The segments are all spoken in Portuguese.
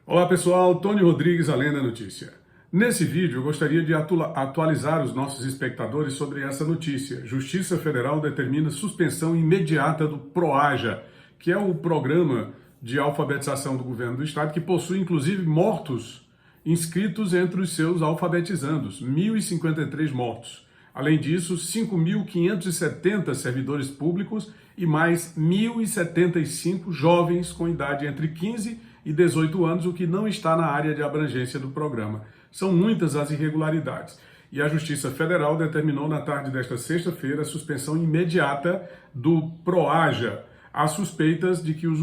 Olá pessoal, Tony Rodrigues, Além da Notícia. Nesse vídeo eu gostaria de atualizar os nossos espectadores sobre essa notícia. Justiça Federal determina suspensão imediata do PROAJA, que é o programa de alfabetização do governo do estado, que possui inclusive mortos inscritos entre os seus alfabetizandos, 1.053 mortos. Além disso, 5.570 servidores públicos e mais 1.075 jovens com idade entre 15 e 18 anos, o que não está na área de abrangência do programa. São muitas as irregularidades. E a Justiça Federal determinou na tarde desta sexta-feira a suspensão imediata do PROAJA. Há suspeitas de que os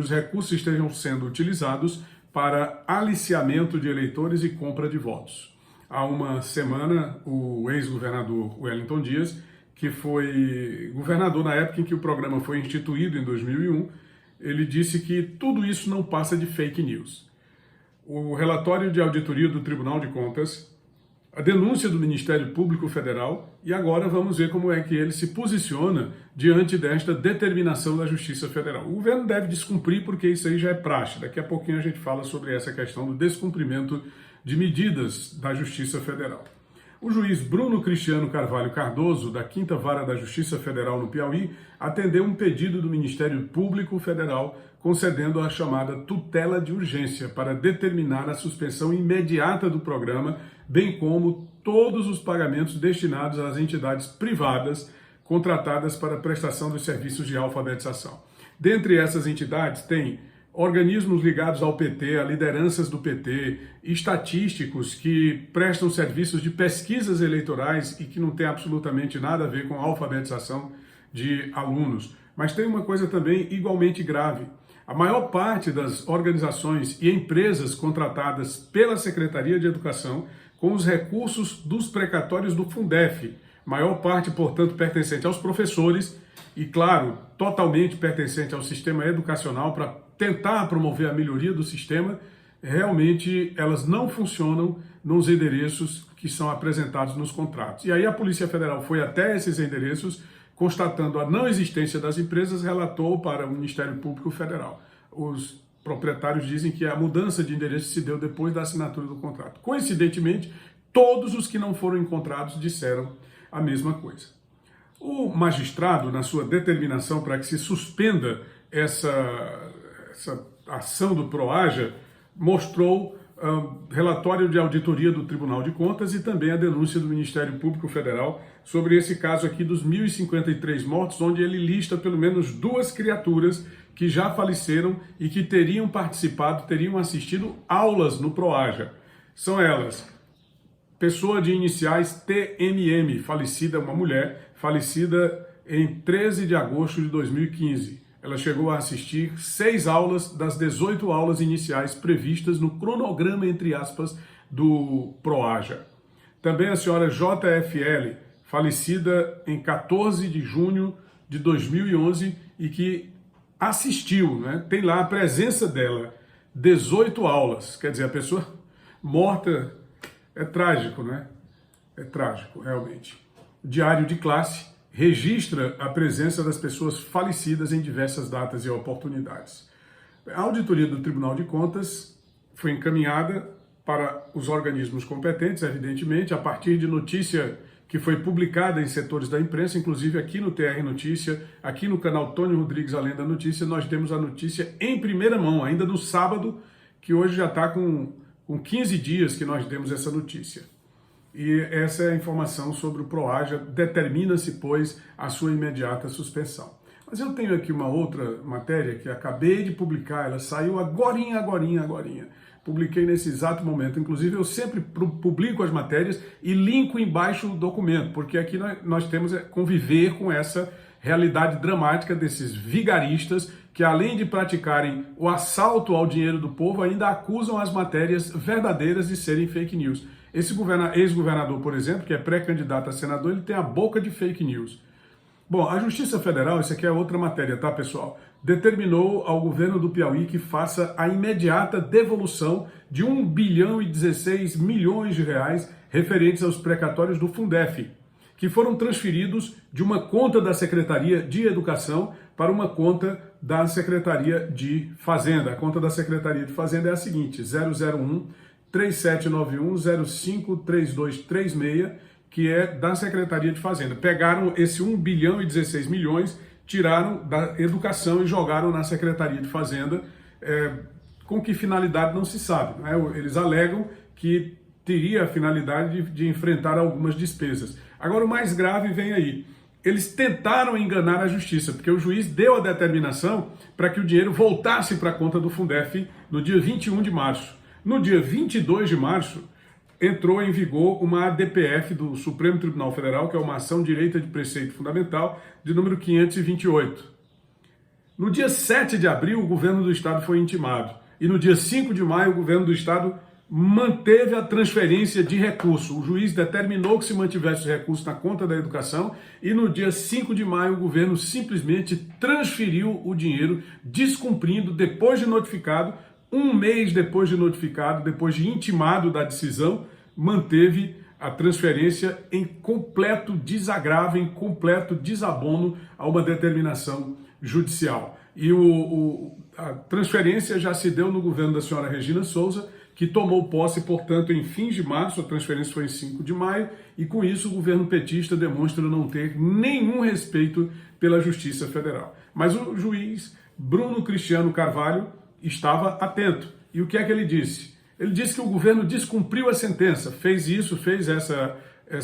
recursos estejam sendo utilizados para aliciamento de eleitores e compra de votos. Há uma semana, o ex-governador Wellington Dias, que foi governador na época em que o programa foi instituído, em 2001, ele disse que tudo isso não passa de fake news. O relatório de auditoria do Tribunal de Contas, a denúncia do Ministério Público Federal, e agora vamos ver como é que ele se posiciona diante desta determinação da Justiça Federal. O governo deve descumprir porque isso aí já é praxe. Daqui a pouquinho a gente fala sobre essa questão do descumprimento de medidas da Justiça Federal. O juiz Bruno Cristiano Carvalho Cardoso, da 5ª Vara da Justiça Federal no Piauí, atendeu um pedido do Ministério Público Federal concedendo a chamada tutela de urgência para determinar a suspensão imediata do programa, bem como todos os pagamentos destinados às entidades privadas contratadas para a prestação dos serviços de alfabetização. Dentre essas entidades tem organismos ligados ao PT, a lideranças do PT, estatísticos que prestam serviços de pesquisas eleitorais e que não tem absolutamente nada a ver com a alfabetização de alunos. Mas tem uma coisa também igualmente grave. A maior parte das organizações e empresas contratadas pela Secretaria de Educação com os recursos dos precatórios do Fundef, maior parte, portanto, pertencente aos professores e, claro, totalmente pertencente ao sistema educacional para tentar promover a melhoria do sistema, realmente elas não funcionam nos endereços que são apresentados nos contratos. E aí a Polícia Federal foi até esses endereços, constatando a não existência das empresas, relatou para o Ministério Público Federal. Os proprietários dizem que a mudança de endereço se deu depois da assinatura do contrato. Coincidentemente, todos os que não foram encontrados disseram a mesma coisa. O magistrado, na sua determinação para que se suspenda essa ação do PROAJA, mostrou relatório de auditoria do Tribunal de Contas e também a denúncia do Ministério Público Federal sobre esse caso aqui dos 1.053 mortos, onde ele lista pelo menos 2 criaturas que já faleceram e que teriam participado, teriam assistido aulas no PROAJA. São elas: pessoa de iniciais TMM, falecida, uma mulher, falecida em 13 de agosto de 2015. Ela chegou a assistir 6 aulas das 18 aulas iniciais previstas no cronograma, entre aspas, do PROAJA. Também a senhora JFL, falecida em 14 de junho de 2011 e que assistiu, né? Tem lá a presença dela, 18 aulas. Quer dizer, a pessoa morta. É trágico, né? É trágico, realmente. Diário de classe registra a presença das pessoas falecidas em diversas datas e oportunidades. A auditoria do Tribunal de Contas foi encaminhada para os organismos competentes, evidentemente, a partir de notícia que foi publicada em setores da imprensa, inclusive aqui no TR Notícia, aqui no canal Tony Rodrigues Além da Notícia, nós temos a notícia em primeira mão, ainda no sábado, que hoje já está com 15 dias que nós demos essa notícia. E essa é a informação sobre o PROAJA, determina-se, pois, a sua imediata suspensão. Mas eu tenho aqui uma outra matéria que acabei de publicar, ela saiu agorinha. Publiquei nesse exato momento, inclusive eu sempre publico as matérias e linko embaixo o documento, porque aqui nós temos que conviver com essa realidade dramática desses vigaristas que, além de praticarem o assalto ao dinheiro do povo, ainda acusam as matérias verdadeiras de serem fake news. Esse ex-governador, por exemplo, que é pré-candidato a senador, ele tem a boca de fake news. Bom, a Justiça Federal, isso aqui é outra matéria, tá, pessoal? Determinou ao governo do Piauí que faça a imediata devolução de 1 bilhão e 16 milhões de reais referentes aos precatórios do Fundef, que foram transferidos de uma conta da Secretaria de Educação para uma conta da Secretaria de Fazenda. A conta da Secretaria de Fazenda é a seguinte: 001-3791-053236, que é da Secretaria de Fazenda. Pegaram esse 1 bilhão e 16 milhões, tiraram da educação e jogaram na Secretaria de Fazenda. Com que finalidade não se sabe, né? Eles alegam que teria a finalidade de enfrentar algumas despesas. Agora, o mais grave vem aí. Eles tentaram enganar a justiça, porque o juiz deu a determinação para que o dinheiro voltasse para a conta do Fundef no dia 21 de março. No dia 22 de março, entrou em vigor uma ADPF do Supremo Tribunal Federal, que é uma ação direita de preceito fundamental, de número 528. No dia 7 de abril, o governo do estado foi intimado. E no dia 5 de maio, o governo do estado manteve a transferência de recurso. O juiz determinou que se mantivesse o recurso na conta da educação e no dia 5 de maio o governo simplesmente transferiu o dinheiro, descumprindo, depois de notificado, um mês depois de notificado, depois de intimado da decisão, manteve a transferência em completo desagravo, em completo desabono a uma determinação judicial. E a transferência já se deu no governo da senhora Regina Souza, que tomou posse, portanto, em fins de março. A transferência foi em 5 de maio, e com isso o governo petista demonstra não ter nenhum respeito pela Justiça Federal. Mas o juiz Bruno Cristiano Carvalho estava atento. E o que é que ele disse? Ele disse que o governo descumpriu a sentença,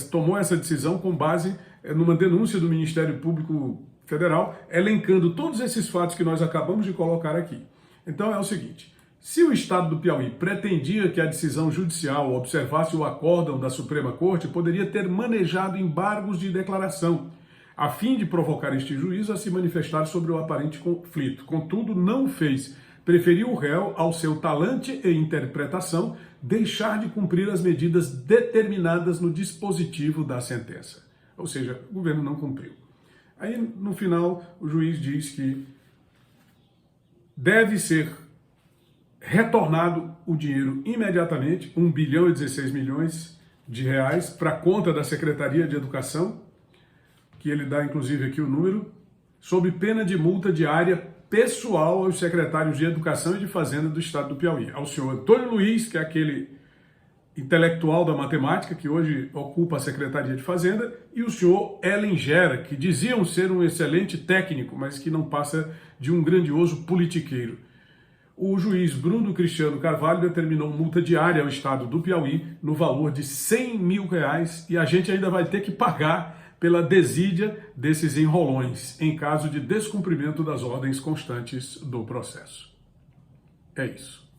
tomou essa decisão com base numa denúncia do Ministério Público Federal, elencando todos esses fatos que nós acabamos de colocar aqui. Então é o seguinte: se o Estado do Piauí pretendia que a decisão judicial observasse o acórdão da Suprema Corte, poderia ter manejado embargos de declaração, a fim de provocar este juízo a se manifestar sobre o aparente conflito. Contudo, não o fez. Preferiu o réu, ao seu talante e interpretação, deixar de cumprir as medidas determinadas no dispositivo da sentença. Ou seja, o governo não cumpriu. Aí, no final, o juiz diz que deve ser retornado o dinheiro imediatamente, 1 bilhão e 16 milhões de reais, para a conta da Secretaria de Educação, que ele dá inclusive aqui o número, sob pena de multa diária pessoal aos secretários de Educação e de Fazenda do Estado do Piauí. Ao senhor Antônio Luiz, que é aquele intelectual da matemática, que hoje ocupa a Secretaria de Fazenda, e o senhor Ellen Gera, que diziam ser um excelente técnico, mas que não passa de um grandioso politiqueiro. O juiz Bruno Cristiano Carvalho determinou multa diária ao Estado do Piauí no valor de R$100 mil, e a gente ainda vai ter que pagar pela desídia desses enrolões, em caso de descumprimento das ordens constantes do processo. É isso.